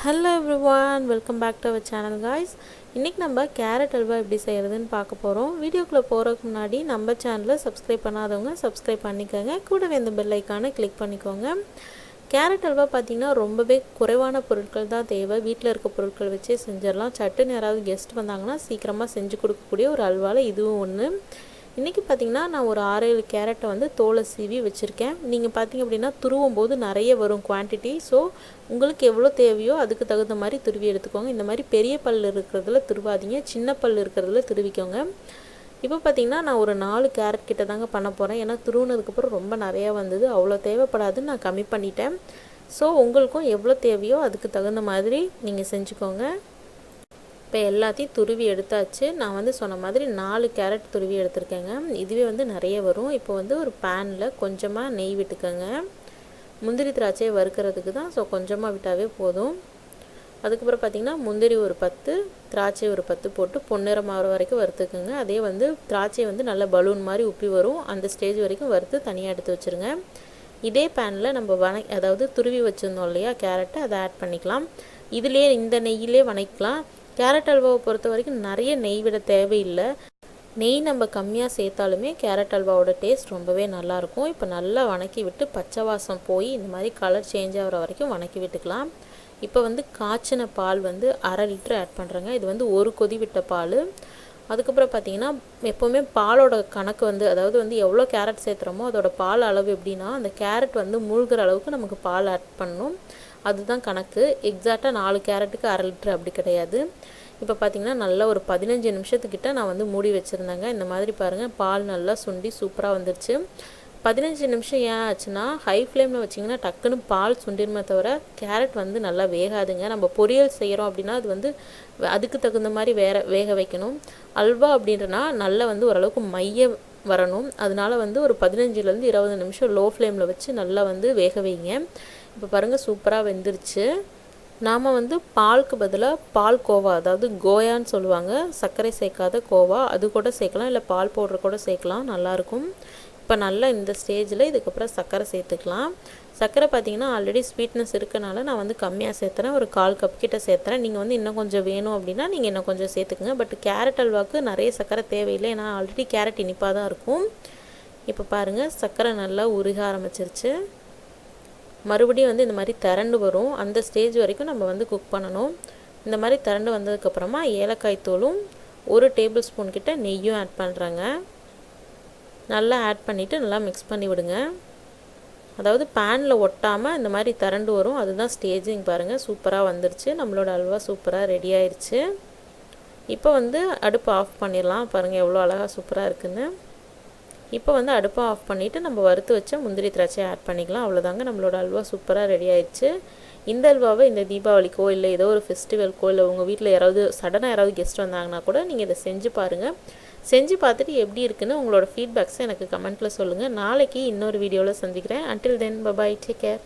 Hello everyone, welcome back to our channel guys. இன்னைக்கு நம்ம carrot halwa எப்படி செய்யறதுன்னு பார்க்க போறோம். வீடியோக்குள்ள போறதுக்கு முன்னாடி நம்ம சேனலை சப்ஸ்கிரைப் பண்ணாதவங்க சப்ஸ்கிரைப் பண்ணிக்கங்க. கூடவே இந்த பெல் ஐகானை கிளிக் பண்ணிக்கோங்க. கேரட் அல்வா பார்த்தீங்கன்னா ரொம்பவே குறைவான பொருட்கள் தான் தேவை. வீட்டில் இருக்க பொருட்கள் வச்சே செஞ்சிடலாம். சட்டுன்னு யாராவது கெஸ்ட் வந்தாங்கன்னா சீக்கிரமாக செஞ்சு கொடுக்கக்கூடிய ஒரு அல்வாவில் இதுவும் ஒன்று. இன்றைக்கி பார்த்திங்கன்னா நான் ஒரு 6-7 கேரட்டை வந்து தோலை சீவி வச்சுருக்கேன். நீங்கள் பார்த்திங்க அப்படின்னா துருவும் போது நிறைய வரும் குவான்டிட்டி. ஸோ உங்களுக்கு எவ்வளோ தேவையோ அதுக்கு தகுந்த மாதிரி துருவி எடுத்துக்கோங்க. இந்த மாதிரி பெரிய பல் இருக்கிறதுல துருவாதீங்க, சின்ன பல் இருக்கிறதுல துருவிக்கோங்க. இப்போ பார்த்திங்கன்னா நான் ஒரு 4 கேரட் கிட்ட தாங்க பண்ண போகிறேன். ஏன்னா துருவினதுக்கப்புறம் ரொம்ப நிறையா வந்தது, அவ்வளோ தேவைப்படாதுன்னு நான் கம்மி பண்ணிட்டேன். ஸோ உங்களுக்கும் எவ்வளோ தேவையோ அதுக்கு தகுந்த மாதிரி நீங்கள் செஞ்சுக்கோங்க. இப்போ எல்லாத்தையும் துருவி எடுத்தாச்சு. நான் வந்து சொன்ன மாதிரி 4 கேரட் துருவி எடுத்திருக்கேங்க. இதுவே வந்து நிறைய வரும். இப்போ வந்து ஒரு பேனில் கொஞ்சமாக நெய் விட்டுக்கோங்க. முந்திரி திராட்சையை வறுக்கிறதுக்கு தான், ஸோ கொஞ்சமாக விட்டாவே போதும். அதுக்கப்புறம் பார்த்திங்கன்னா முந்திரி ஒரு 10, திராட்சை ஒரு 10 போட்டு பொன்னிறம் ஆகிற வரைக்கும் வறுத்துக்குங்க. அதே வந்து திராட்சை வந்து நல்ல பலூன் மாதிரி உப்பி வரும், அந்த ஸ்டேஜ் வரைக்கும் வறுத்து தனியாக எடுத்து வச்சுருங்க. இதே பேனில் நம்ம அதாவது துருவி வச்சுருந்தோம் இல்லையா கேரட்டை, அதை ஆட் பண்ணிக்கலாம். இதிலே இந்த நெய்யிலே வணக்கலாம். கேரட் அல்வாவை பொறுத்த வரைக்கும் நிறைய நெய் விட தேவையில்லை. நெய் நம்ம கம்மியாக சேர்த்தாலுமே கேரட் அல்வாவோட டேஸ்ட் ரொம்பவே நல்லாயிருக்கும். இப்போ நல்லா வணக்கி விட்டு பச்சை வாசம் போய் இந்த மாதிரி கலர் சேஞ்ச் ஆகிற வரைக்கும் வணக்கி விட்டுக்கலாம். இப்போ வந்து காய்ச்சின பால் வந்து 1/2 லிட்டர் ஆட் பண்ணுறேங்க. இது வந்து ஒரு கொதி விட்ட பால். அதுக்கப்புறம் பார்த்திங்கன்னா எப்போவுமே பாலோட கணக்கு வந்து, அதாவது வந்து எவ்வளோ கேரட் சேர்த்துறோமோ அதோட பால் அளவு எப்படின்னா அந்த கேரட் வந்து மூழ்கிற அளவுக்கு நமக்கு பால் ஆட் பண்ணணும், அதுதான் கணக்கு. எக்ஸாக்டாக 4 கேரட்டுக்கு 1/2 லிட்டர் அப்படி கிடையாது. இப்போ பார்த்திங்கன்னா நல்லா ஒரு 15 நிமிஷத்துக்கிட்ட நான் வந்து மூடி வச்சுருந்தேங்க. இந்த மாதிரி பாருங்கள், பால் நல்லா சுண்டி சூப்பராக வந்துருச்சு. 15 நிமிஷம் ஏன் ஆச்சுன்னா, ஹை ஃப்ளேமில் வச்சிங்கன்னா டக்குன்னு பால் சுண்டிருமே தவிர கேரட் வந்து நல்லா வேகாதுங்க. நம்ம பொரியல் செய்கிறோம் அப்படின்னா அது வந்து அதுக்கு தகுந்த மாதிரி வேக வைக்கணும். அல்வா அப்படின்றனா நல்லா வந்து ஓரளவுக்கு மைய வரணும். அதனால வந்து ஒரு 15லேருந்து 20 நிமிஷம் லோ ஃப்ளேமில் வச்சு நல்லா வந்து வேக வைங்க. இப்போ பாருங்கள் சூப்பராக வெந்துருச்சு. நாம் வந்து பாலுக்கு பதிலாக பால் கோவா, அதாவது கோயான்னு சொல்லுவாங்க, சர்க்கரை சேர்க்காத கோவா, அது கூட சேர்க்கலாம், இல்லை பால் பவுடர் கூட சேர்க்கலாம், நல்லாயிருக்கும். இப்போ நல்லா இந்த ஸ்டேஜில் இதுக்கப்புறம் சர்க்கரை சேர்த்துக்கலாம். சர்க்கரை பார்த்திங்கன்னா ஆல்ரெடி ஸ்வீட்னஸ் இருக்கனால நான் வந்து கம்மியாக சேர்த்துறேன், ஒரு 1/4 கப் கிட்ட சேர்த்துறேன். நீங்கள் வந்து இன்னும் கொஞ்சம் வேணும் அப்படின்னா நீங்கள் இன்னும் கொஞ்சம் சேர்த்துக்குங்க. பட் கேரட் அல்வாவுக்கு நிறைய சர்க்கரை தேவையில்லை, ஏன்னா ஆல்ரெடி கேரட் இனிப்பாக தான் இருக்கும். இப்போ பாருங்கள் சர்க்கரை நல்லா உருக ஆரம்பிச்சிருச்சு. மறுபடியும் வந்து இந்த மாதிரி திரண்டு வரும், அந்த ஸ்டேஜ் வரைக்கும் நம்ம வந்து குக் பண்ணணும். இந்த மாதிரி திரண்டு வந்ததுக்கப்புறமா ஏலக்காய் தூளும் 1 டேபிள் ஸ்பூன் கிட்ட நெய்யும் ஆட் பண்ணுறேங்க. நல்லா ஆட் பண்ணிவிட்டு நல்லா மிக்ஸ் பண்ணி விடுங்க. அதாவது பேனில் ஒட்டாமல் இந்த மாதிரி திரண்டு வரும், அதுதான் ஸ்டேஜிங். பாருங்கள் சூப்பராக வந்துருச்சு, நம்மளோட அல்வா சூப்பராக ரெடி ஆயிடுச்சு. இப்போ வந்து அடுப்பு ஆஃப் பண்ணிடலாம். பாருங்கள் எவ்வளோ அழகாக சூப்பராக இருக்குன்னு. இப்போ வந்து அடுப்பை ஆஃப் பண்ணிவிட்டு நம்ம வறுத்து வச்ச முந்திரி திராட்சையை ஆட் பண்ணிக்கலாம். அவ்வளோதாங்க, நம்மளோட அல்வா சூப்பராக ரெடி ஆயிடுச்சு. இந்த அல்வாவை இந்த தீபாவளிக்கோ இல்லை ஏதோ ஒரு ஃபெஸ்டிவல்க்கோ இல்லை உங்கள் வீட்டில் யாராவது சடனாக யாராவது கெஸ்ட் வந்தாங்கன்னா கூட நீங்கள் இதை செஞ்சு பாருங்கள். செஞ்சு பார்த்துட்டு எப்படி இருக்குன்னு உங்களோட ஃபீட்பேக்ஸை எனக்கு கமெண்ட்டில் சொல்லுங்கள். நாளைக்கு இன்னொரு வீடியோவில் சந்திக்கிறேன். until then bye bye, take care.